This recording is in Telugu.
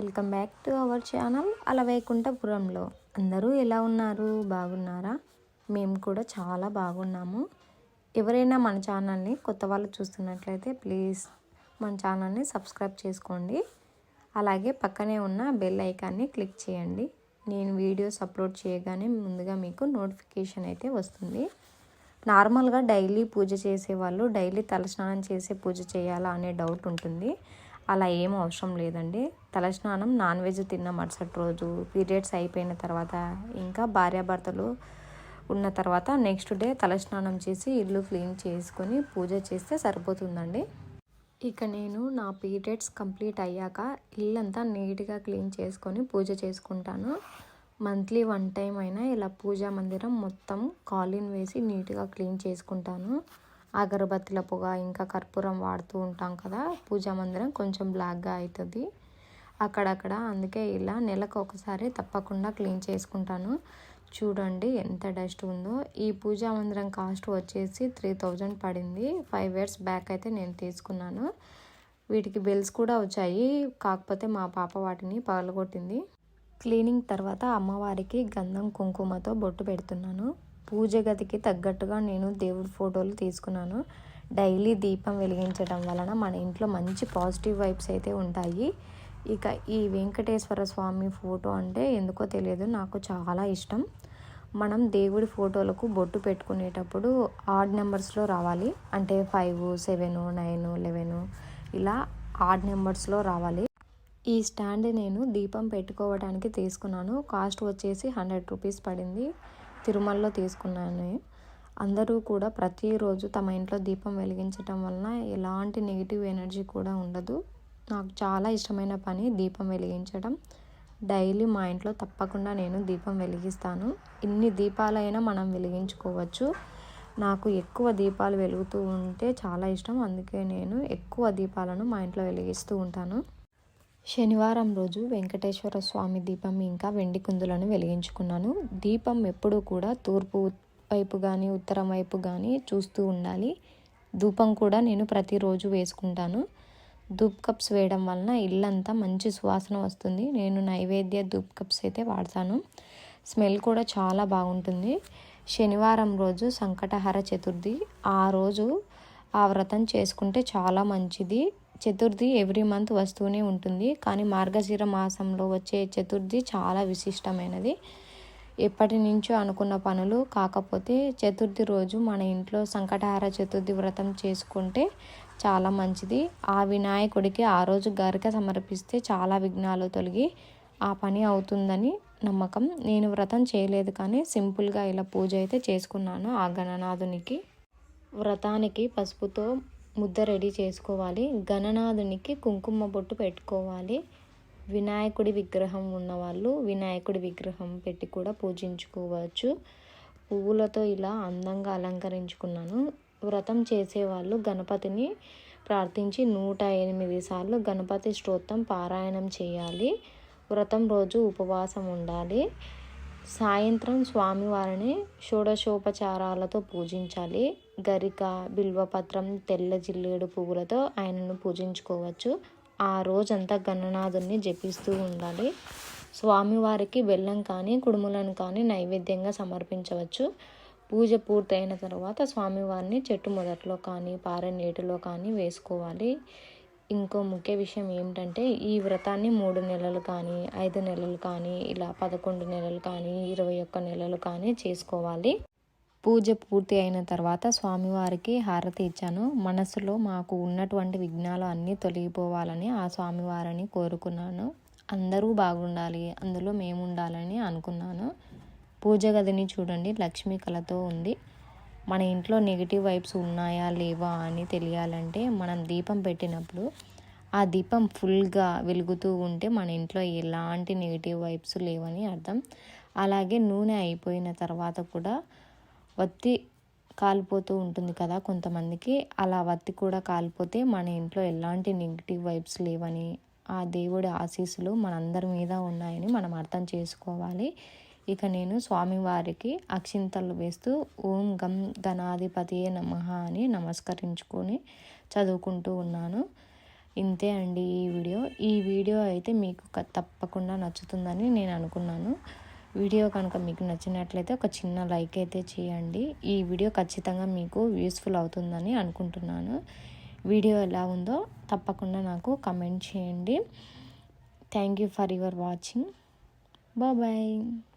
Welcome back to our channel అలవైకుంఠపురంలో. అందరూ ఎలా ఉన్నారు? బాగున్నారా? మేము కూడా చాలా బాగున్నాము. ఎవరైనా మన ఛానల్ని కొత్త వాళ్ళు చూస్తున్నట్లయితే ప్లీజ్ మన ఛానల్ని సబ్స్క్రైబ్ చేసుకోండి. అలాగే పక్కనే ఉన్న బెల్ ఐకాన్ని క్లిక్ చేయండి. నేను వీడియోస్ అప్లోడ్ చేయగానే ముందుగా మీకు నోటిఫికేషన్ అయితే వస్తుంది. నార్మల్గా డైలీ పూజ చేసేవాళ్ళు డైలీ తలస్నానం చేసే పూజ చేయాలా అనే డౌట్ ఉంటుంది. అలా ఏం అవసరం లేదండి. తలస్నానం నాన్ వెజ్ తిన్న మరుసటి రోజు, పీరియడ్స్ అయిపోయిన తర్వాత, ఇంకా భార్యాభర్తలు ఉన్న తర్వాత నెక్స్ట్ డే తలస్నానం చేసి ఇల్లు క్లీన్ చేసుకొని పూజ చేస్తే సరిపోతుందండి. ఇక నేను నా పీరియడ్స్ కంప్లీట్ అయ్యాక ఇల్లంతా నీట్గా క్లీన్ చేసుకొని పూజ చేసుకుంటాను. మంత్లీ 1 టైం అయినా ఇలా పూజా మందిరం మొత్తం కాలిన్ వేసి నీట్గా క్లీన్ చేసుకుంటాను. అగరబత్తిల పొగ ఇంకా కర్పూరం వాడుతూ ఉంటాం కదా, పూజా మందిరం కొంచెం బ్లాక్గా అవుతుంది అక్కడక్కడ. అందుకే ఇలా నెలకు ఒకసారి తప్పకుండా క్లీన్ చేసుకుంటాను. చూడండి ఎంత డస్ట్ ఉందో. ఈ పూజా మందిరం కాస్ట్ వచ్చేసి 3000 పడింది. 5 years బ్యాక్ అయితే నేను తీసుకున్నాను. వీటికి బిల్స్ కూడా వచ్చాయి, కాకపోతే మా పాప వాటిని పగలగొట్టింది. క్లీనింగ్ తర్వాత అమ్మవారికి గంధం కుంకుమతో బొట్టు పెడుతున్నాను. పూజ గదికి తగ్గట్టుగా నేను దేవుడి ఫోటోలు తీసుకున్నాను. డైలీ దీపం వెలిగించడం వలన మన ఇంట్లో మంచి పాజిటివ్ వైబ్స్ అయితే ఉంటాయి. ఇక ఈ వెంకటేశ్వర స్వామి ఫోటో అంటే ఎందుకో తెలియదు, నాకు చాలా ఇష్టం. మనం దేవుడి ఫోటోలకు బొట్టు పెట్టుకునేటప్పుడు ఆడ్ నెంబర్స్లో రావాలి. అంటే 5, 7, 9, 11 ఇలా ఆడ్ నెంబర్స్లో రావాలి. ఈ స్టాండ్ నేను దీపం పెట్టుకోవడానికి తీసుకున్నాను. కాస్ట్ వచ్చేసి 100 రూపీస్ పడింది. తిరుమలలో తీసుకున్నాను. అందరూ కూడా ప్రతిరోజు తమ ఇంట్లో దీపం వెలిగించటం వలన ఎలాంటి నెగిటివ్ ఎనర్జీ కూడా ఉండదు. నాకు చాలా ఇష్టమైన పని దీపం వెలిగించడం. డైలీ మా ఇంట్లో తప్పకుండా నేను దీపం వెలిగిస్తాను. ఇన్ని దీపాలైనా మనం వెలిగించుకోవచ్చు. నాకు ఎక్కువ దీపాలు వెలుగుతూ ఉంటే చాలా ఇష్టం. అందుకే నేను ఎక్కువ దీపాలను మా ఇంట్లో వెలిగిస్తూ ఉంటాను. శనివారం రోజు వెంకటేశ్వర స్వామి దీపం ఇంకా వెండి కుందులను వెలిగించుకున్నాను. దీపం ఎప్పుడూ కూడా తూర్పు వైపు కానీ ఉత్తరం వైపు కానీ చూస్తూ ఉండాలి. ధూపం కూడా నేను ప్రతిరోజు వేసుకుంటాను. ధూప్ కప్స్ వేయడం వలన ఇల్లంతా మంచి సువాసన వస్తుంది. నేను నైవేద్య ధూప్ కప్స్ అయితే వాడతాను. స్మెల్ కూడా చాలా బాగుంటుంది. శనివారం రోజు సంకటహర చతుర్థి. ఆ రోజు ఆ వ్రతం చేసుకుంటే చాలా మంచిది. చతుర్థి ఎవ్రీ మంత్ వస్తూనే ఉంటుంది, కానీ మార్గశిర మాసంలో వచ్చే చతుర్థి చాలా విశిష్టమైనది. ఎప్పటి నుంచో అనుకున్న పనులు కాకపోతే చతుర్థి రోజు మన ఇంట్లో సంకటహార చతుర్థి వ్రతం చేసుకుంటే చాలా మంచిది. ఆ వినాయకుడికి ఆ రోజు గరిక సమర్పిస్తే చాలా విఘ్నాలు తొలగి ఆ పని అవుతుందని నమ్మకం. నేను వ్రతం చేయలేదు, కానీ సింపుల్గా ఇలా పూజ అయితే చేసుకున్నాను ఆ గణనాథునికి. వ్రతానికి పసుపుతో ముద్ద రెడీ చేసుకోవాలి. గణనాథునికి కుంకుమ బొట్టు పెట్టుకోవాలి. వినాయకుడి విగ్రహం ఉన్నవాళ్ళు వినాయకుడి విగ్రహం పెట్టి కూడా పూజించుకోవచ్చు. పువ్వులతో ఇలా అందంగా అలంకరించుకున్నాను. వ్రతం చేసేవాళ్ళు గణపతిని ప్రార్థించి 108 సార్లు గణపతి స్తోత్రం పారాయణం చేయాలి. వ్రతం రోజు ఉపవాసం ఉండాలి. సాయంత్రం స్వామివారిని షోడశోపచారాలతో పూజించాలి. గరిక, బిల్వపత్రం, తెల్ల జిల్లేడు పువ్వులతో ఆయనను పూజించుకోవచ్చు. ఆ రోజంతా గణనాథుని జపిస్తూ ఉండాలి. స్వామివారికి బెల్లం కానీ కుడుములను కానీ నైవేద్యంగా సమర్పించవచ్చు. పూజ పూర్తయిన తర్వాత స్వామివారిని చెట్టు మొదట్లో కానీ పారే నీటిలో కానీ వేసుకోవాలి. ఇంకో ముఖ్య విషయం ఏమిటంటే ఈ వ్రతాన్ని 3 నెలలు కానీ 5 నెలలు కానీ ఇలా 11 నెలలు కానీ 21 నెలలు కానీ చేసుకోవాలి. పూజ పూర్తి అయిన తర్వాత స్వామివారికి హారతి ఇచ్చాను. మనసులో మాకు ఉన్నటువంటి విఘ్నాలు అన్నీ తొలగిపోవాలని ఆ స్వామివారిని కోరుకున్నాను. అందరూ బాగుండాలి, అందులో మేము ఉండాలని అనుకున్నాను. పూజ గదిని చూడండి, లక్ష్మీ కళతో ఉంది. మన ఇంట్లో నెగిటివ్ వైబ్స్ ఉన్నాయా లేవా అని తెలియాలంటే మనం దీపం పెట్టినప్పుడు ఆ దీపం ఫుల్గా వెలుగుతూ ఉంటే మన ఇంట్లో ఎలాంటి నెగిటివ్ వైబ్స్ లేవని అర్థం. అలాగే నూనె అయిపోయిన తర్వాత కూడా వత్తి కాలిపోతూ ఉంటుంది కదా కొంతమందికి, అలా వత్తి కూడా కాలిపోతే మన ఇంట్లో ఎలాంటి నెగిటివ్ వైబ్స్ లేవని, ఆ దేవుడి ఆశీస్సులు మనందరి మీద ఉన్నాయని మనం అర్థం చేసుకోవాలి. ఇక నేను స్వామివారికి అక్షింతలు వేస్తూ ఓం గం గణాధిపతియే నమః అని నమస్కరించుకొని చదువుకుంటూ ఉన్నాను. ఇంతే అండి ఈ వీడియో అయితే మీకు తప్పకుండా నచ్చుతుందని నేను అనుకున్నాను. వీడియో కనుక మీకు నచ్చినట్లయితే ఒక చిన్న లైక్ అయితే చేయండి. ఈ వీడియో ఖచ్చితంగా మీకు యూస్ఫుల్ అవుతుందని అనుకుంటున్నాను. వీడియో ఎలా ఉందో తప్పకుండా నాకు కమెంట్ చేయండి. Thank you for your watching. Bye.